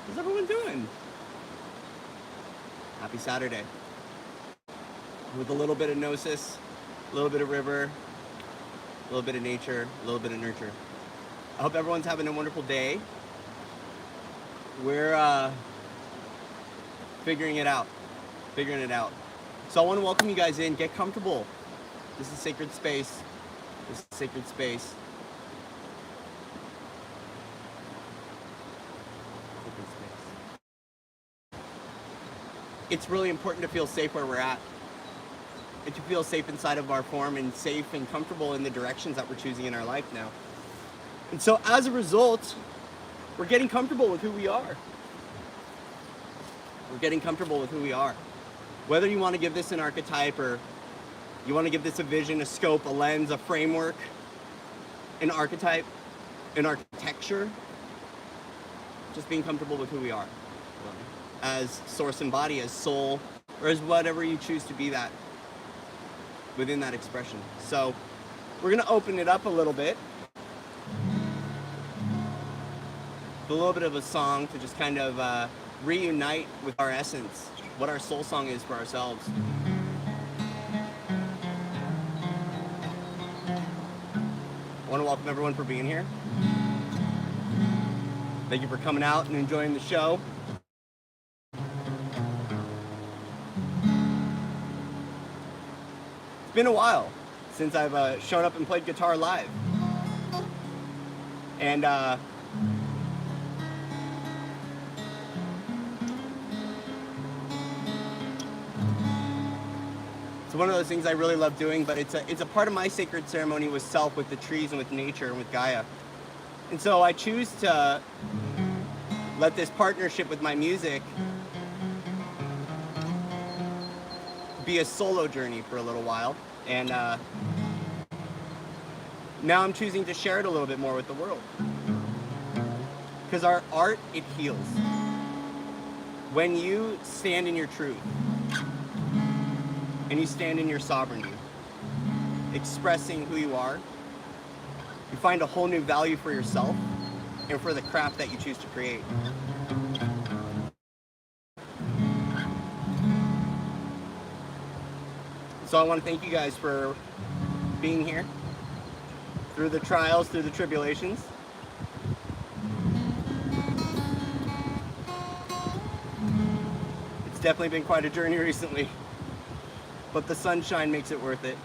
How's everyone doing? Happy Saturday. With a little bit of gnosis, a little bit of river, a little bit of nature, a little bit of nurture. I hope everyone's having a wonderful day. We're figuring it out. So I want to welcome you guys in. Get comfortable. This is sacred space. It's really important to feel safe where we're at, and to feel safe inside of our form, and safe and comfortable in the directions that we're choosing in our life now. And so as a result, we're getting comfortable with who we are. Whether you want to give this an archetype, or you want to give this a vision, a scope, a lens, a framework, an archetype, an architecture, just being comfortable with who we are. As source and body, as soul, or as whatever you choose to be that within that expression. So we're going to open it up a little bit. A little bit of a song to just kind of reunite with our essence, what our soul song is for ourselves. I want to welcome everyone for being here. Thank you for coming out and enjoying the show. It's been a while since I've shown up and played guitar live. And it's one of those things I really love doing, but it's a part of my sacred ceremony with self, with the trees and with nature and with Gaia. And so I choose to let this partnership with my music be a solo journey for a little while. And now I'm choosing to share it a little bit more with the world. Because our art, it heals. When you stand in your truth, and you stand in your sovereignty, expressing who you are, you find a whole new value for yourself and for the craft that you choose to create. So I want to thank you guys for being here through the trials, through the tribulations. It's definitely been quite a journey recently, but the sunshine makes it worth it.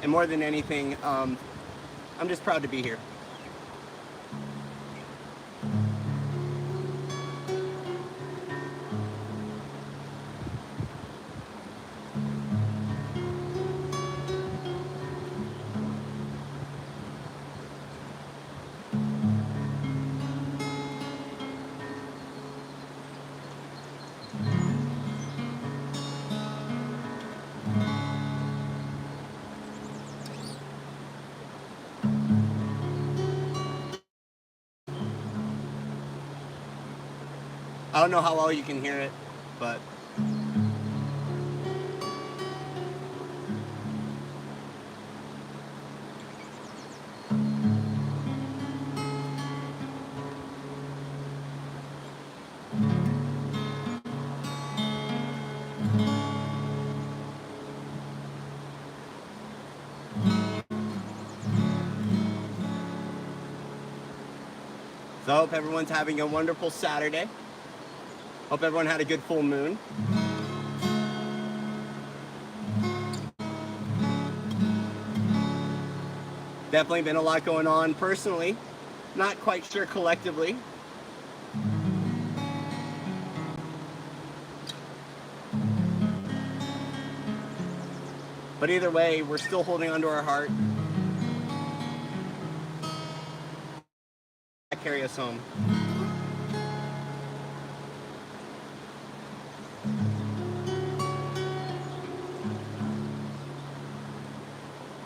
And more than anything, I'm just proud to be here. I don't know how well you can hear it, but so I hope everyone's having a wonderful Saturday. Hope everyone had a good full moon. Definitely been a lot going on personally. Not quite sure collectively. But either way, we're still holding on to our heart. Carry us home.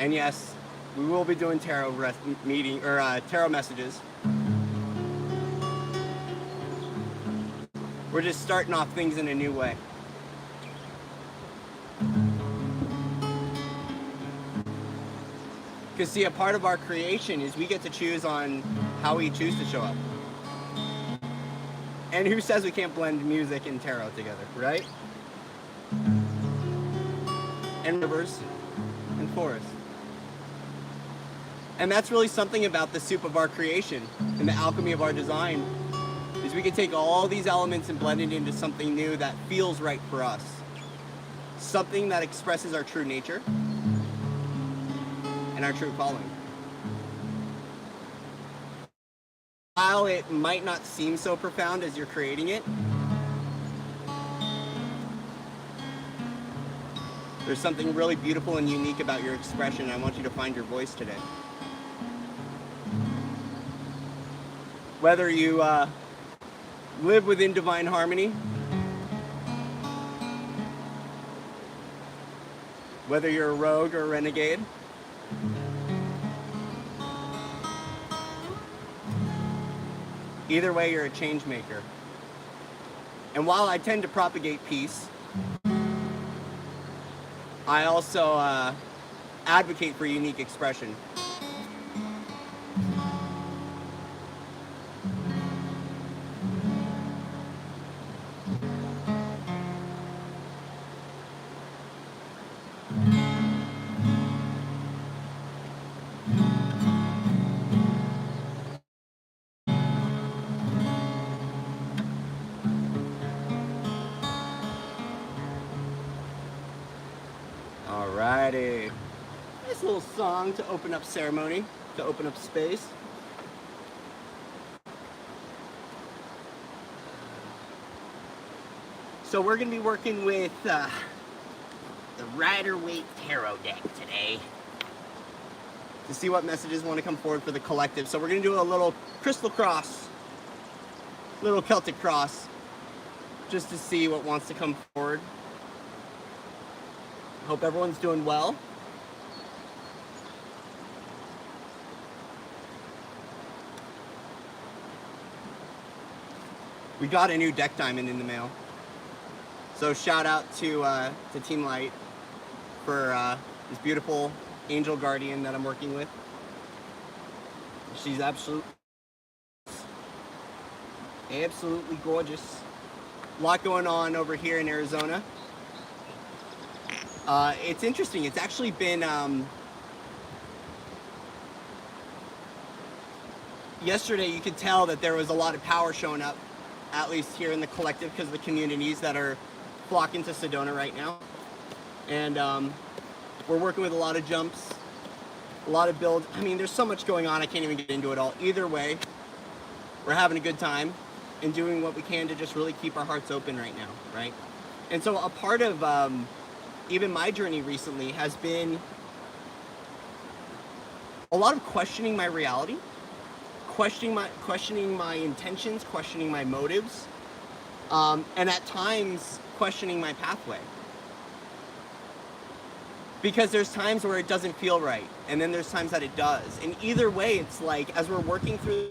And yes, we will be doing tarot tarot messages. We're just starting off things in a new way. Because see, a part of our creation is we get to choose on how we choose to show up. And who says we can't blend music and tarot together, right? And rivers and forests. And that's really something about the soup of our creation and the alchemy of our design, is we can take all these elements and blend it into something new that feels right for us. Something that expresses our true nature and our true calling. While it might not seem so profound as you're creating it, there's something really beautiful and unique about your expression, and I want you to find your voice today. Whether you live within divine harmony, whether you're a rogue or a renegade, either way, you're a change maker. And while I tend to propagate peace, I also advocate for unique expression. Alrighty. Nice little song to open up ceremony, to open up space. So we're going to be working with the Rider-Waite Tarot deck today to see what messages want to come forward for the collective. So we're going to do a little crystal cross, little Celtic cross, just to see what wants to come forward. Hope everyone's doing well. We got a new deck diamond in the mail. So shout out to Team Light for this beautiful angel guardian that I'm working with. She's absolutely gorgeous. A lot going on over here in Arizona. It's interesting. It's actually been yesterday. You could tell that there was a lot of power showing up, at least here in the collective, because of the communities that are flocking to Sedona right now. And we're working with a lot of jumps, a lot of builds. I mean, there's so much going on, I can't even get into it all. Either way, we're having a good time and doing what we can to just really keep our hearts open right now, right? And so a part of even my journey recently has been a lot of questioning my reality, questioning my intentions, questioning my motives, and at times questioning my pathway. Because there's times where it doesn't feel right, and then there's times that it does. And either way, it's like, as we're working through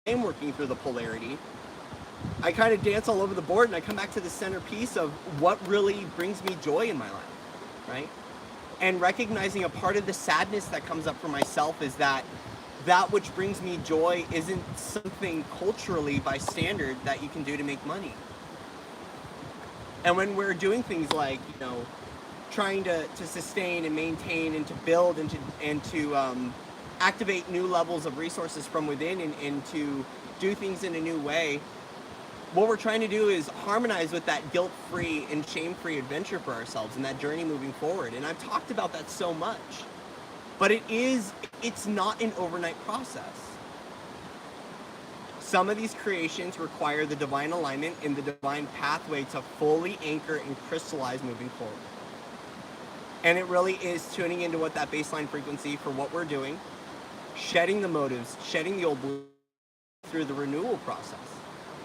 the polarity, I kind of dance all over the board, and I come back to the centerpiece of what really brings me joy in my life, right? And recognizing a part of the sadness that comes up for myself is that which brings me joy isn't something culturally by standard that you can do to make money. And when we're doing things like, you know, trying to sustain and maintain and to build and to activate new levels of resources from within and to do things in a new way, what we're trying to do is harmonize with that guilt-free and shame-free adventure for ourselves and that journey moving forward. And I've talked about that so much, but it's not an overnight process. Some of these creations require the divine alignment and the divine pathway to fully anchor and crystallize moving forward. And it really is tuning into what that baseline frequency for what we're doing, shedding the motives, shedding the old beliefs through the renewal process,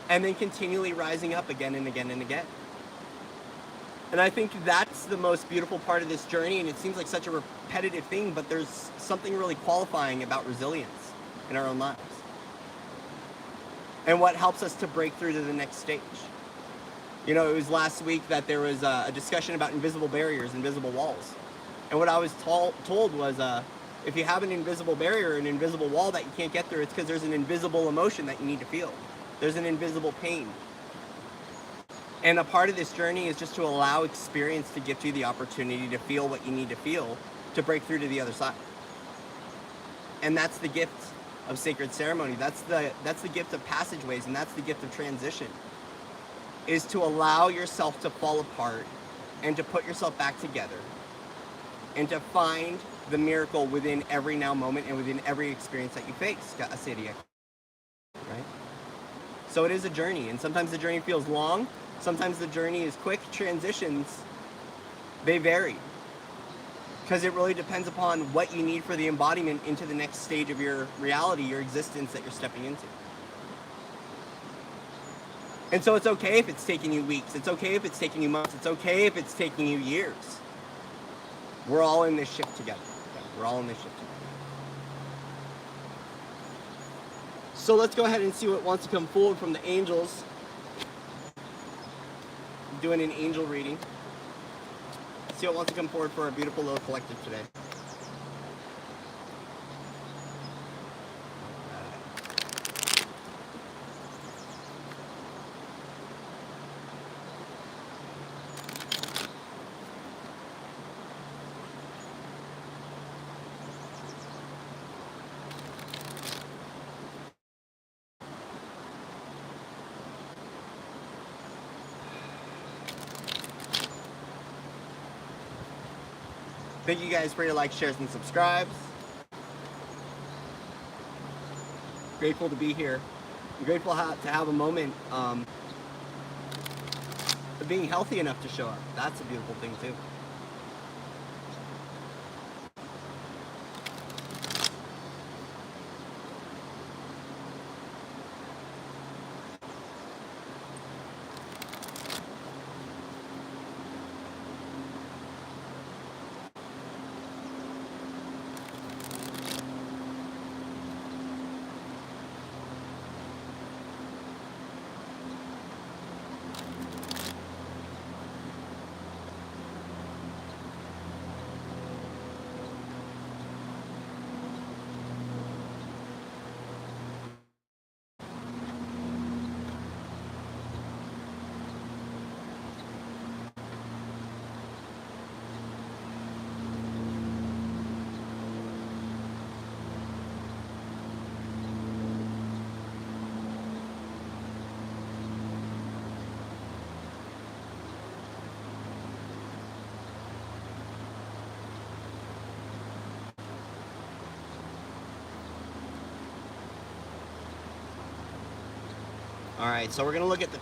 and then continually rising up again and again and again. And I think that's the most beautiful part of this journey, and it seems like such a repetitive thing, but there's something really qualifying about resilience in our own lives. And what helps us to break through to the next stage. You know, it was last week that there was a discussion about invisible barriers, invisible walls. And what I was told was, If you have an invisible barrier, an invisible wall that you can't get through, it's because there's an invisible emotion that you need to feel. There's an invisible pain. And a part of this journey is just to allow experience to give you the opportunity to feel what you need to feel to break through to the other side. And that's the gift of sacred ceremony. That's the gift of passageways, and that's the gift of transition, is to allow yourself to fall apart and to put yourself back together and to find the miracle within every now moment and within every experience that you face. Right? So it is a journey, and sometimes the journey feels long, sometimes the journey is quick. Transitions, they vary, because it really depends upon what you need for the embodiment into the next stage of your reality, your existence that you're stepping into. And so it's okay if it's taking you weeks, it's okay if it's taking you months, it's okay if it's taking you years. We're all in this shift together. We're all in this shift together. So let's go ahead and see what wants to come forward from the angels. I'm doing an angel reading. See what wants to come forward for our beautiful little collective today. Thank you guys for your likes, shares, and subscribes. Grateful to be here. I'm grateful to have a moment of being healthy enough to show up. That's a beautiful thing too. All right, so we're gonna look at the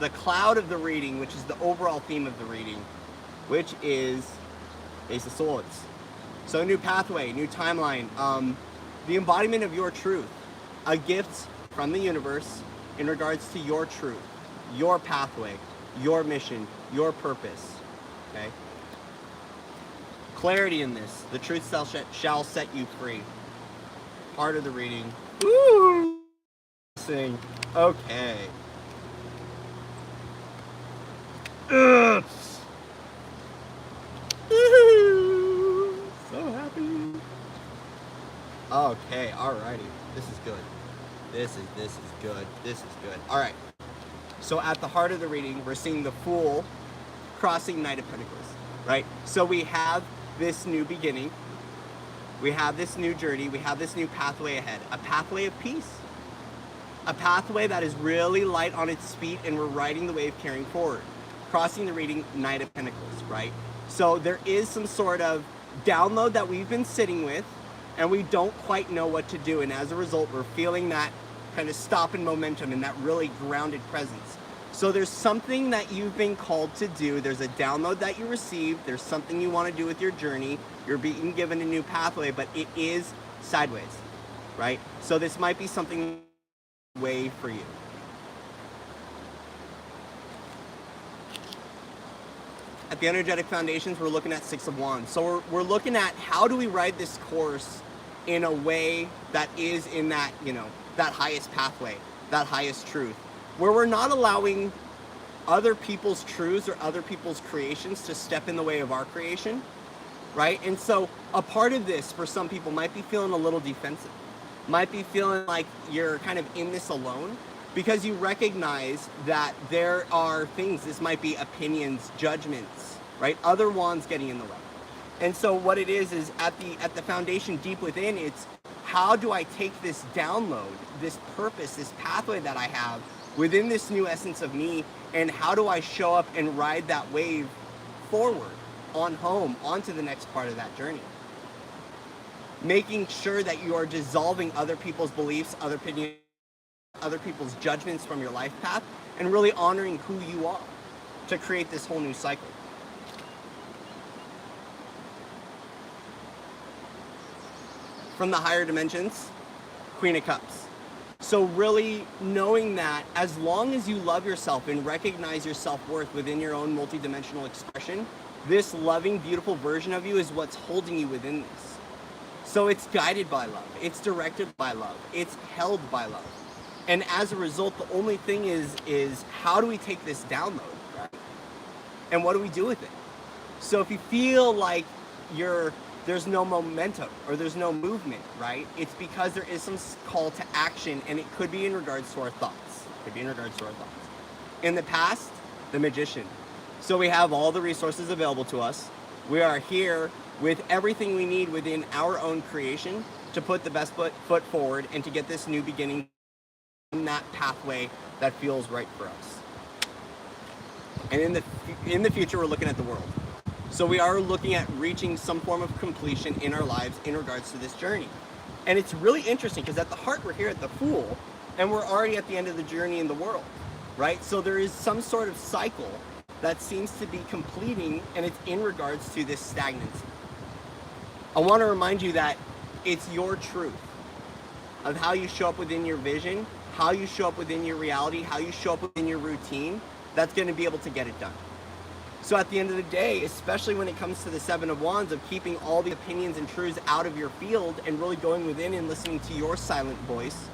cloud of the reading, which is the overall theme of the reading, which is Ace of Swords. So a new pathway, new timeline, the embodiment of your truth, a gift from the universe in regards to your truth, your pathway, your mission, your purpose, okay? Clarity in this, the truth shall set you free. Part of the reading. Woo! Okay. Ugh. So happy. Okay, alrighty. This is good. This is good. This is good. Alright. So at the heart of the reading, we're seeing the Fool crossing Knight of Pentacles. Right? So we have this new beginning. We have this new journey. We have this new pathway ahead. A pathway of peace. A pathway that is really light on its feet, and we're riding the wave carrying forward. Crossing the reading, Knight of Pentacles, right? So there is some sort of download that we've been sitting with, and we don't quite know what to do. And as a result, we're feeling that kind of stop in momentum and that really grounded presence. So there's something that you've been called to do. There's a download that you received. There's something you want to do with your journey. You're being given a new pathway, but it is sideways, right? So this might be something way for you. At the energetic foundations, we're looking at Six of Wands. So we're looking at how do we ride this course in a way that is in that, that highest pathway, that highest truth, where we're not allowing other people's truths or other people's creations to step in the way of our creation, right? And so a part of this for some people might be feeling a little defensive, might be feeling like you're kind of in this alone, because you recognize that there are things, this might be opinions, judgments, right? Other wands getting in the way. And so what it is at the foundation deep within, it's how do I take this download, this purpose, this pathway that I have within this new essence of me, and how do I show up and ride that wave forward, on home, onto the next part of that journey. Making sure that you are dissolving other people's beliefs, other opinions, other people's judgments from your life path, and really honoring who you are to create this whole new cycle. From the higher dimensions, Queen of Cups. So really knowing that as long as you love yourself and recognize your self-worth within your own multidimensional expression, this loving, beautiful version of you is what's holding you within this. So it's guided by love, it's directed by love, it's held by love. And as a result, the only thing is how do we take this download, right? And what do we do with it? So if you feel like there's no momentum or there's no movement, right? It's because there is some call to action, and it could be in regards to our thoughts. In the past, the Magician. So we have all the resources available to us. We are here with everything we need within our own creation to put the best foot forward and to get this new beginning in that pathway that feels right for us. And in the future, we're looking at the world. So we are looking at reaching some form of completion in our lives in regards to this journey. And it's really interesting because at the heart, we're here at the Fool, and we're already at the end of the journey in the world, right? So there is some sort of cycle that seems to be completing, and it's in regards to this stagnancy. I want to remind you that it's your truth of how you show up within your vision, how you show up within your reality, how you show up within your routine, that's going to be able to get it done. So at the end of the day, especially when it comes to the Seven of Wands, of keeping all the opinions and truths out of your field and really going within and listening to your silent voice,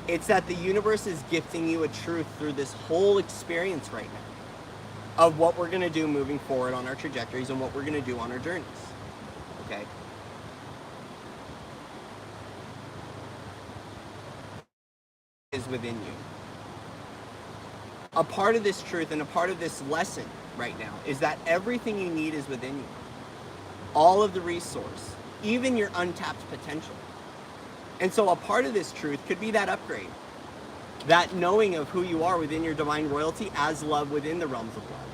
it's that the universe is gifting you a truth through this whole experience right now of what we're going to do moving forward on our trajectories and what we're going to do on our journeys. Okay? Is within you. A part of this truth and a part of this lesson right now is that everything you need is within you. All of the resource, even your untapped potential. And so a part of this truth could be that upgrade, that knowing of who you are within your divine royalty as love within the realms of love,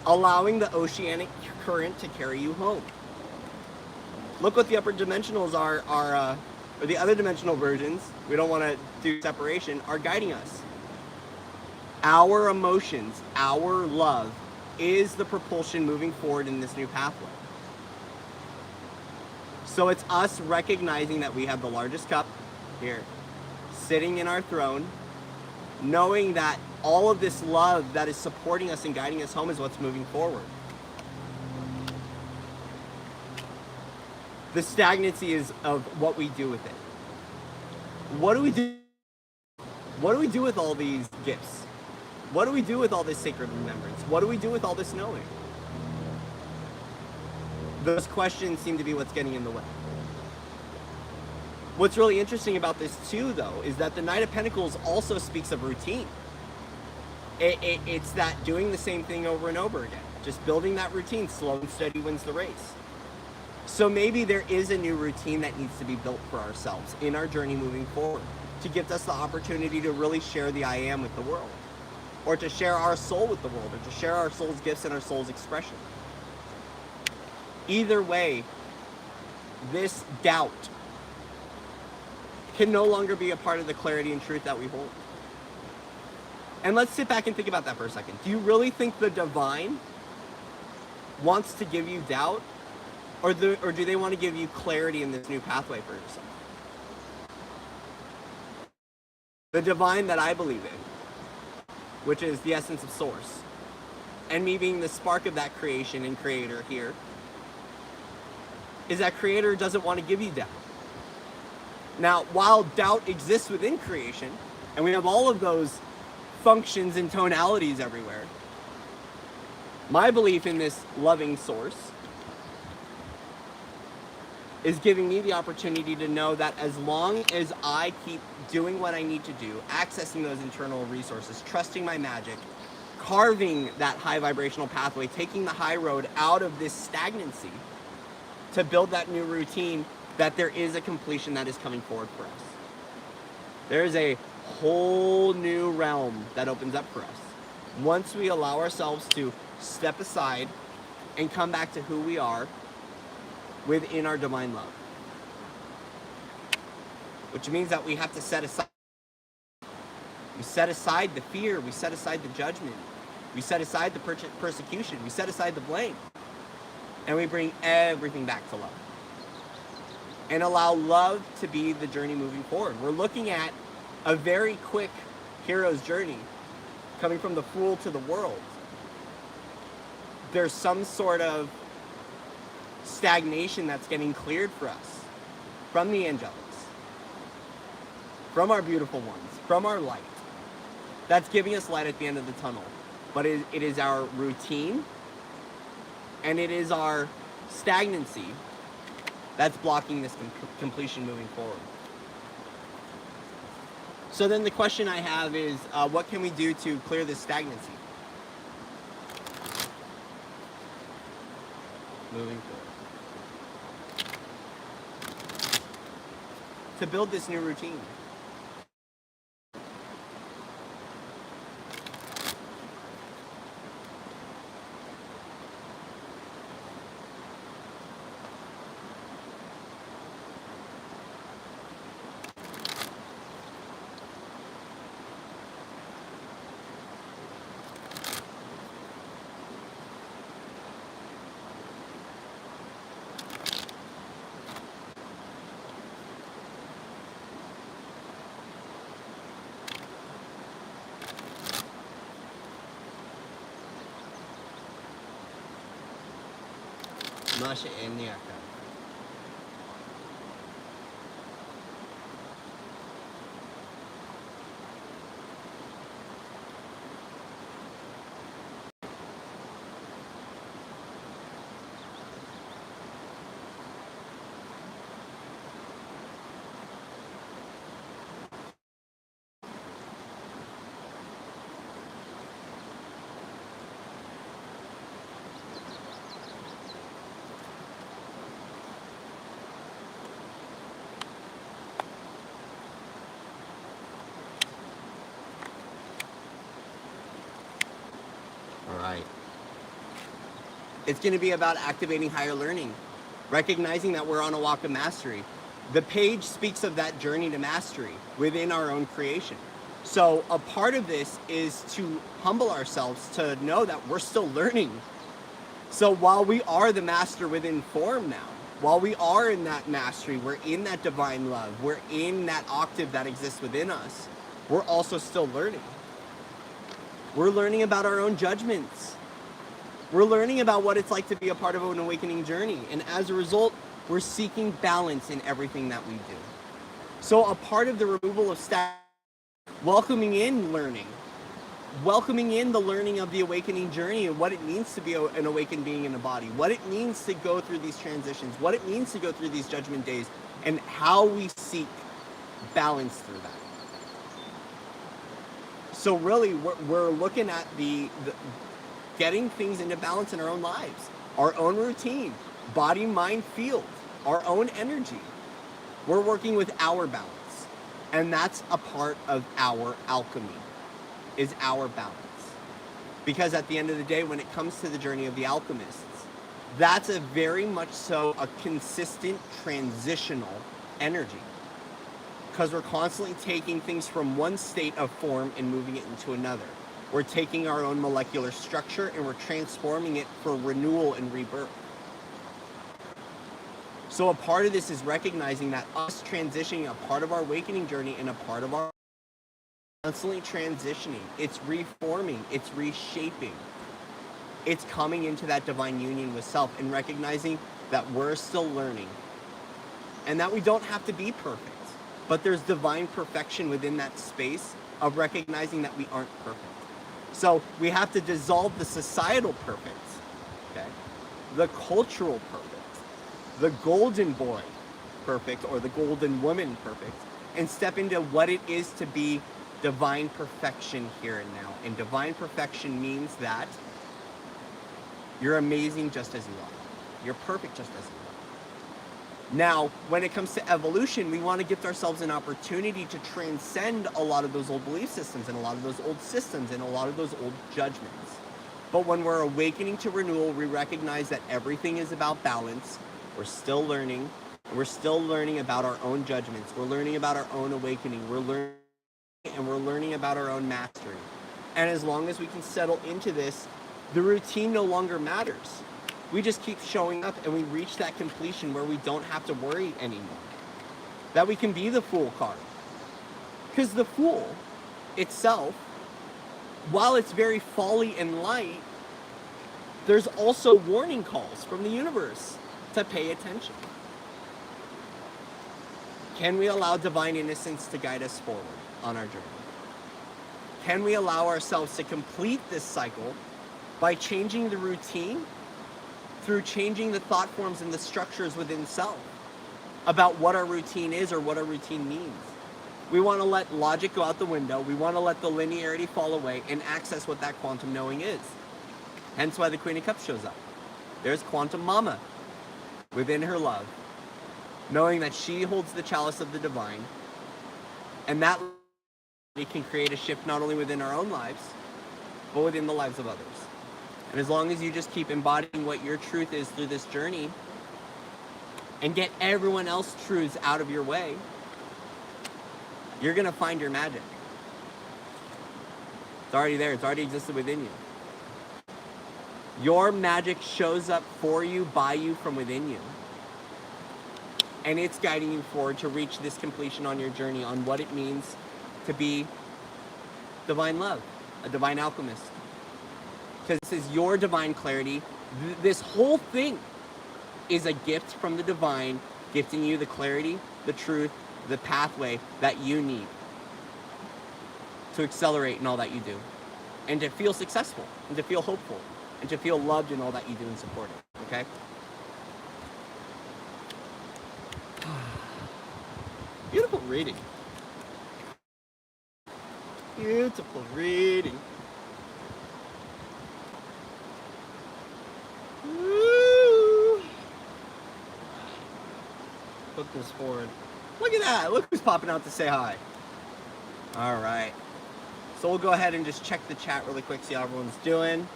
allowing the oceanic current to carry you home. Look what the upper dimensionals are or the other dimensional versions, we don't want to do separation, are guiding us. Our emotions, our love, is the propulsion moving forward in this new pathway. So it's us recognizing that we have the largest cup here, sitting in our throne, knowing that all of this love that is supporting us and guiding us home is what's moving forward. The stagnancy is of what we do with it. What do we do? What do we do with all these gifts? What do we do with all this sacred remembrance? What do we do with all this knowing? Those questions seem to be what's getting in the way. What's really interesting about this too, though, is that the Knight of Pentacles also speaks of routine. It's that doing the same thing over and over again. Just building that routine, slow and steady wins the race. So maybe there is a new routine that needs to be built for ourselves in our journey moving forward to give us the opportunity to really share the I am with the world, or to share our soul with the world, or to share our soul's gifts and our soul's expression. Either way, this doubt can no longer be a part of the clarity and truth that we hold. And let's sit back and think about that for a second. Do you really think the divine wants to give you doubt? Or do they want to give you clarity in this new pathway for yourself? The divine that I believe in, which is the essence of source, and me being the spark of that creation and creator here, is that creator doesn't want to give you doubt. Now, while doubt exists within creation, and we have all of those functions and tonalities everywhere, my belief in this loving source is giving me the opportunity to know that as long as I keep doing what I need to do, accessing those internal resources, trusting my magic, carving that high vibrational pathway, taking the high road out of this stagnancy to build that new routine, that there is a completion that is coming forward for us. There is a whole new realm that opens up for us once we allow ourselves to step aside and come back to who we are within our divine love. Which means that we have to set aside the fear, we set aside the judgment, we set aside the persecution, we set aside the blame, and we bring everything back to love. And allow love to be the journey moving forward. We're looking at a very quick hero's journey coming from the fool to the world. There's some sort of stagnation that's getting cleared for us from the angelics, from our beautiful ones, from our light. That's giving us light at the end of the tunnel. But it is our routine and it is our stagnancy that's blocking this completion moving forward. So then the question I have is, what can we do to clear this stagnancy? Moving forward. To build this new routine. Masha Eniaka. Right. It's going to be about activating higher learning, recognizing that we're on a walk of mastery. The page speaks of that journey to mastery within our own creation. So a part of this is to humble ourselves to know that we're still learning. So while we are the master within form now, while we are in that mastery, we're in that divine love, we're in that octave that exists within us, we're also still learning. We're learning about our own judgments. We're learning about what it's like to be a part of an awakening journey. And as a result, we're seeking balance in everything that we do. So a part of the removal of stagnation, welcoming in learning, welcoming in the learning of the awakening journey and what it means to be an awakened being in a body, what it means to go through these transitions, what it means to go through these judgment days, and how we seek balance through that. So really, we're looking at the getting things into balance in our own lives, our own routine, body, mind, field, our own energy. We're working with our balance, and that's a part of our alchemy, is our balance. Because at the end of the day, when it comes to the journey of the alchemists, that's a very much so a consistent transitional energy. Because we're constantly taking things from one state of form and moving it into another. We're taking our own molecular structure and we're transforming it for renewal and rebirth. So a part of this is recognizing that us transitioning a part of our awakening journey and a part of our constantly transitioning. It's reforming, it's reshaping. It's coming into that divine union with self and recognizing that we're still learning and that we don't have to be perfect. But there's divine perfection within that space of recognizing that we aren't perfect. So we have to dissolve the societal perfect, okay? The cultural perfect, the golden boy perfect or the golden woman perfect and step into what it is to be divine perfection here and now. And divine perfection means that you're amazing just as you are. You're perfect just as you are. Now, when it comes to evolution, we want to give ourselves an opportunity to transcend a lot of those old belief systems and a lot of those old systems and a lot of those old judgments. But when we're awakening to renewal, we recognize that everything is about balance. We're still learning. We're still learning about our own judgments. We're learning about our own awakening. We're learning about our own mastery. And as long as we can settle into this, the routine no longer matters. We just keep showing up and we reach that completion where we don't have to worry anymore. That we can be the Fool card. Because the Fool itself, while it's very folly and light, there's also warning calls from the universe to pay attention. Can we allow divine innocence to guide us forward on our journey? Can we allow ourselves to complete this cycle by changing the routine through changing the thought forms and the structures within self about what our routine is or what our routine means? We want to let logic go out the window. We want to let the linearity fall away and access what that quantum knowing is. Hence why the Queen of Cups shows up. There's Quantum Mama within her love, knowing that she holds the chalice of the divine, and that can create a shift not only within our own lives, but within the lives of others. And as long as you just keep embodying what your truth is through this journey and get everyone else's truths out of your way, you're going to find your magic. It's already there. It's already existed within you. Your magic shows up for you, by you, from within you. And it's guiding you forward to reach this completion on your journey on what it means to be divine love, a divine alchemist. Because this is your divine clarity. This whole thing is a gift from the divine, gifting you the clarity, the truth, the pathway that you need to accelerate in all that you do, and to feel successful, and to feel hopeful, and to feel loved in all that you do and support it, okay? Beautiful reading. Beautiful reading. Woo. Put this forward. Look at that. Look who's popping out to say hi. All right. So we'll go ahead and just check the chat really quick, see how everyone's doing.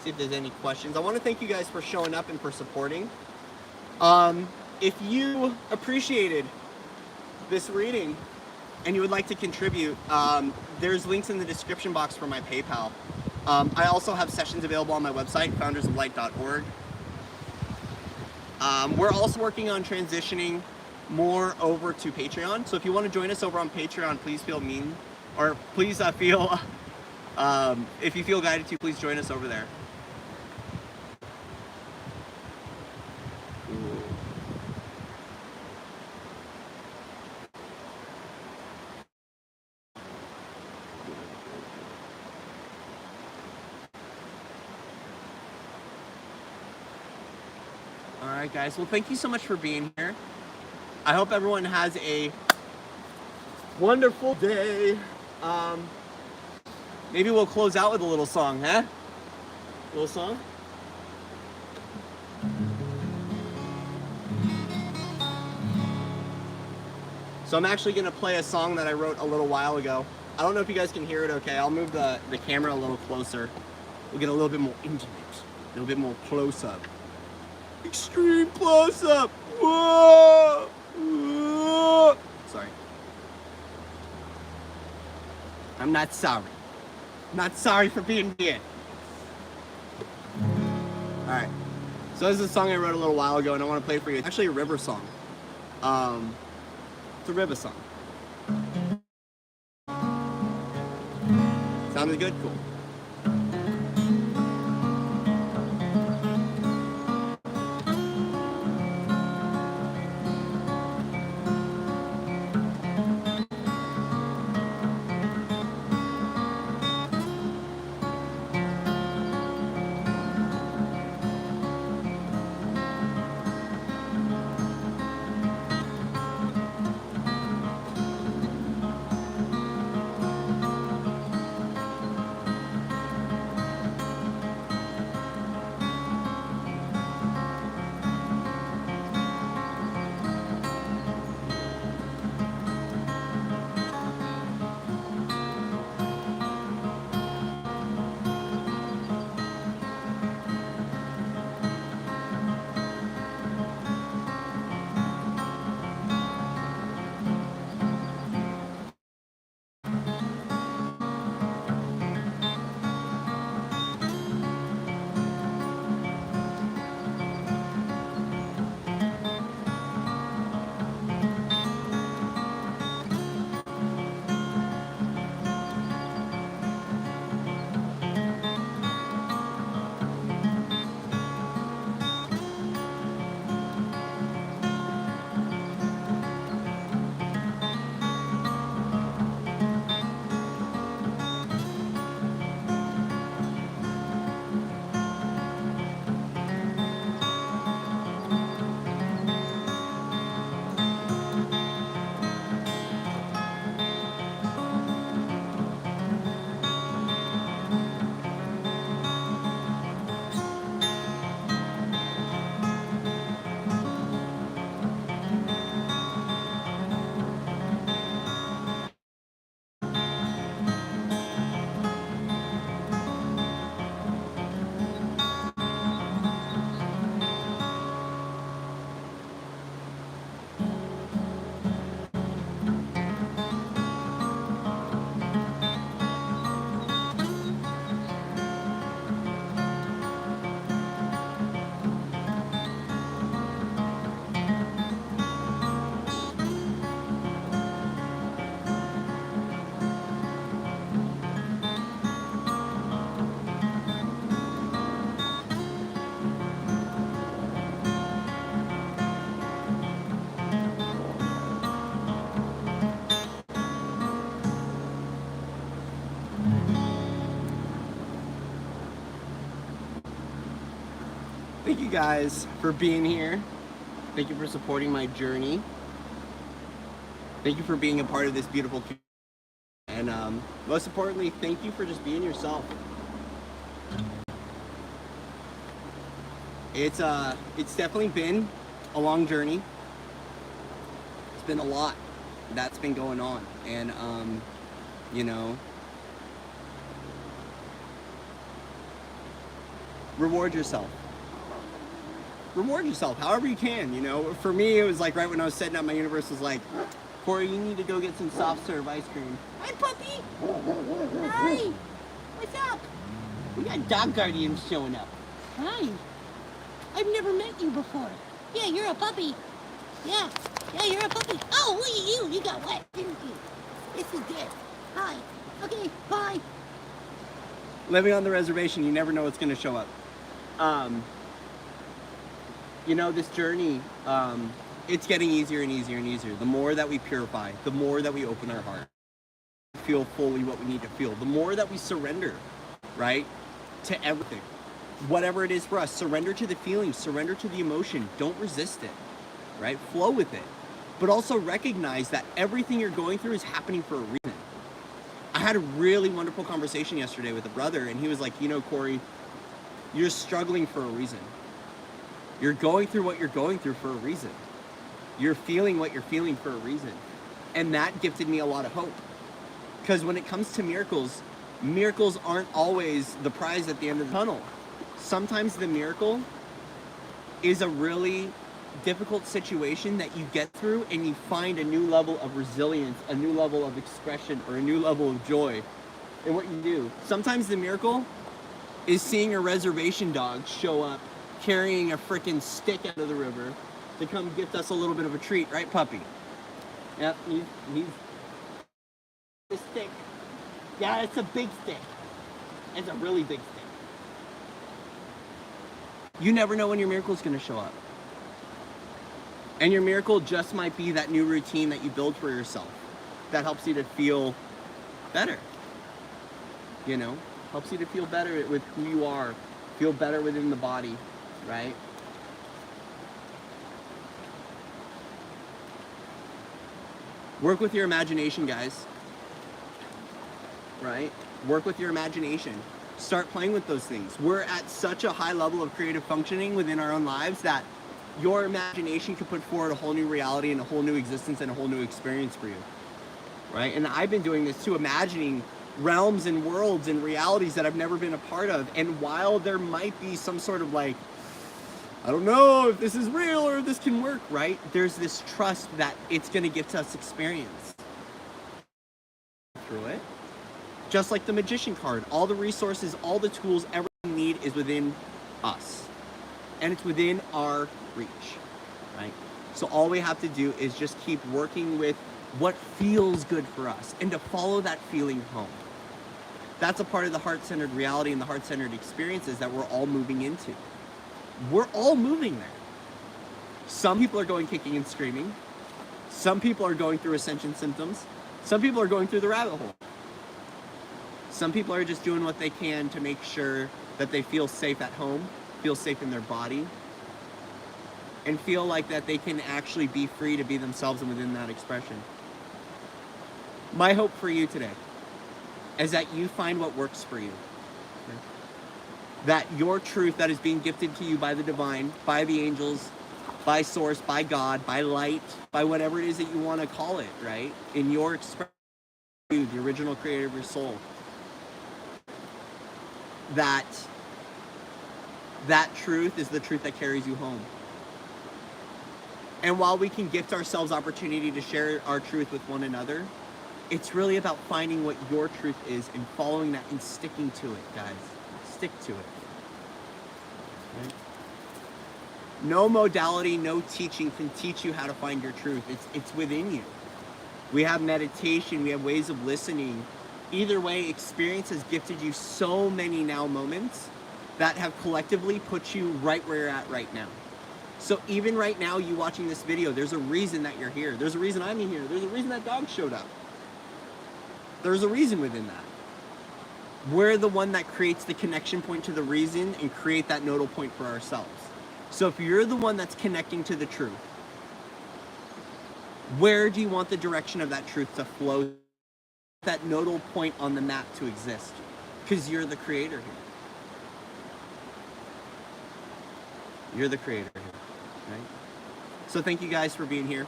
See if there's any questions. I want to thank you guys for showing up and for supporting. If you appreciated this reading and you would like to contribute, there's links in the description box for my PayPal. I also have sessions available on my website, foundersoflight.org. We're also working on transitioning more over to Patreon. So if you want to join us over on Patreon, please feel if you feel guided to, please join us over there. All right, guys. Well, thank you so much for being here. I hope everyone has a wonderful day. Maybe we'll close out with a little song, huh? A little song? So I'm actually going to play a song that I wrote a little while ago. I don't know if you guys can hear it okay. I'll move the camera a little closer. We'll get a little bit more intimate, a little bit more close-up. Extreme close-up! Whoa! Whoa! Sorry. I'm not sorry. I'm not sorry for being here. Alright. So this is a song I wrote a little while ago and I want to play it for you. It's actually a river song. It's a river song. Sounded good? Cool. Thank you guys for being here. Thank you for supporting my journey. Thank you for being a part of this beautiful community. And most importantly, thank you for just being yourself. It's definitely been a long journey. It's been a lot that's been going on, and you know, reward yourself. Reward yourself however you can. You know, for me, it was like right when I was setting up my universe, was like, Corey, you need to go get some soft serve ice cream. Hi, puppy. Hi. What's up? We got dog guardians showing up. Hi. I've never met you before. Yeah, you're a puppy. Yeah, you're a puppy. Oh, look at you. You got wet, didn't you? This is good. Hi. Okay, bye. Living on the reservation, you never know what's going to show up. You know, this journey, it's getting easier and easier and easier. The more that we purify, the more that we open our heart, feel fully what we need to feel, the more that we surrender, right, to everything. Whatever it is for us, surrender to the feeling, surrender to the emotion. Don't resist it, right? Flow with it. But also recognize that everything you're going through is happening for a reason. I had a really wonderful conversation yesterday with a brother, and he was like, you know, Corey, you're struggling for a reason. You're going through what you're going through for a reason. You're feeling what you're feeling for a reason. And that gifted me a lot of hope. Because when it comes to miracles, miracles aren't always the prize at the end of the tunnel. Sometimes the miracle is a really difficult situation that you get through, and you find a new level of resilience, a new level of expression, or a new level of joy in what you do. Sometimes the miracle is seeing a reservation dog show up carrying a freaking stick out of the river to come gift us a little bit of a treat, right, puppy? Yep, he's the stick. Yeah, it's a big stick. It's a really big stick. You never know when your miracle is going to show up. And your miracle just might be that new routine that you build for yourself that helps you to feel better. You know, helps you to feel better with who you are, feel better within the body, right? Work with your imagination, guys. Right? Work with your imagination. Start playing with those things. We're at such a high level of creative functioning within our own lives that your imagination could put forward a whole new reality and a whole new existence and a whole new experience for you. Right? And I've been doing this too, imagining realms and worlds and realities that I've never been a part of. And while there might be some sort of like, I don't know if this is real or if this can work, right? There's this trust that it's going to give us experience through it. Just like the magician card, all the resources, all the tools, everything we need is within us. And it's within our reach, right? So all we have to do is just keep working with what feels good for us and to follow that feeling home. That's a part of the heart-centered reality and the heart-centered experiences that we're all moving into. We're all moving there. Some people are going kicking and screaming. Some people are going through ascension symptoms. Some people are going through the rabbit hole. Some people are just doing what they can to make sure that they feel safe at home, feel safe in their body, and feel like that they can actually be free to be themselves and within that expression. My hope for you today is that you find what works for you. Okay? That your truth that is being gifted to you by the divine, by the angels, by source, by God, by light, by whatever it is that you want to call it, right? In your expression, you, the original creator of your soul, that truth is the truth that carries you home. And while we can gift ourselves opportunity to share our truth with one another, it's really about finding what your truth is and following that and sticking to it, guys. Stick to it. Right? No modality, no teaching can teach you how to find your truth. It's within you. We have meditation, we have ways of listening. Either way, experience has gifted you so many now moments that have collectively put you right where you're at right now. So even right now, you watching this video, there's a reason that you're here. There's a reason I'm here. There's a reason that dog showed up. There's a reason within that. We're the one that creates the connection point to the reason and create that nodal point for ourselves. So if you're the one that's connecting to the truth, where do you want the direction of that truth to flow? That nodal point on the map to exist? Because you're the creator here. You're the creator here, right? So thank you guys for being here.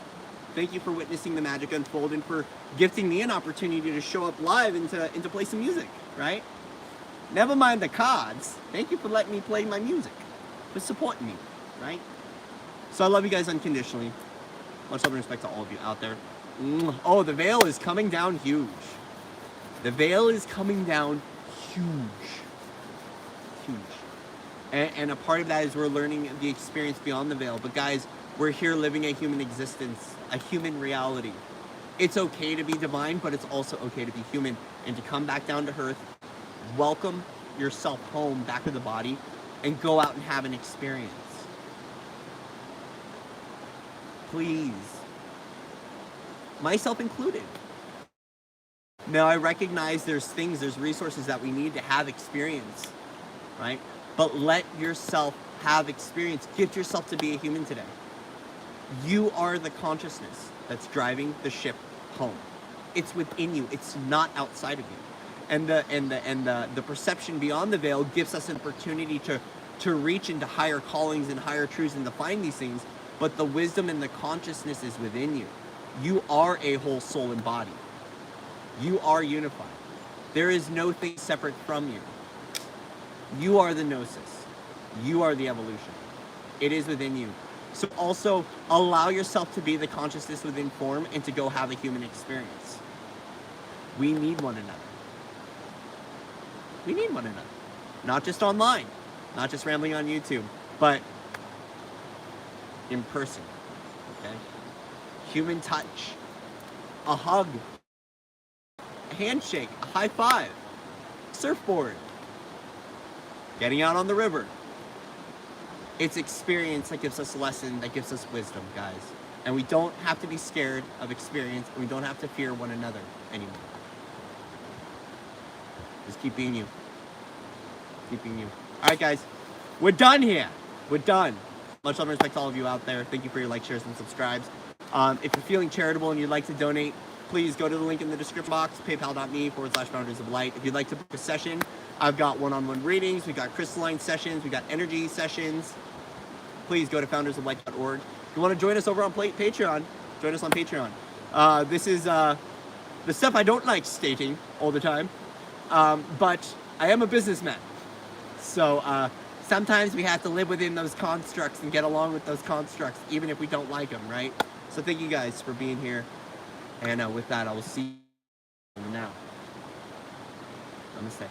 Thank you for witnessing the magic unfold and for gifting me an opportunity to show up live and to play some music, right? Never mind the cards. Thank you for letting me play my music, for supporting me, right? So I love you guys unconditionally. Much love and respect to all of you out there. Oh, the veil is coming down huge. The veil is coming down huge. Huge. And a part of that is we're learning the experience beyond the veil. But guys, we're here living a human existence, a human reality. It's okay to be divine, but it's also okay to be human and to come back down to earth, welcome yourself home back to the body, and go out and have an experience. Please. Myself included. Now, I recognize there's resources that we need to have experience, right? But let yourself have experience. Gift yourself to be a human today. You are the consciousness that's driving the ship home. It's within you. It's not outside of you. And the perception beyond the veil gives us an opportunity to reach into higher callings and higher truths and to find these things. But the wisdom and the consciousness is within you. You are a whole soul and body. You are unified. There is no thing separate from you. You are the gnosis. You are the evolution. It is within you. So also allow yourself to be the consciousness within form and to go have a human experience. We need one another. We need one another. Not just online, not just rambling on YouTube, but in person. Okay? Human touch, a hug, a handshake, a high five, surfboard, getting out on the river. It's experience that gives us lesson, that gives us wisdom, guys. And we don't have to be scared of experience, and we don't have to fear one another anymore. Just keep being you. Keep being you. All right, guys. We're done here. We're done. Much love and respect to all of you out there. Thank you for your likes, shares, and subscribes. If you're feeling charitable and you'd like to donate, please go to the link in the description box, paypal.me/foundersoflight. If you'd like to book a session, I've got one-on-one readings. We've got crystalline sessions. We've got energy sessions. Please go to foundersoflight.org. If you want to join us over on Patreon, join us on Patreon. This is the stuff I don't like stating all the time, but I am a businessman. So sometimes we have to live within those constructs and get along with those constructs, even if we don't like them, right? So thank you guys for being here. And with that, I will see you now. Namaste.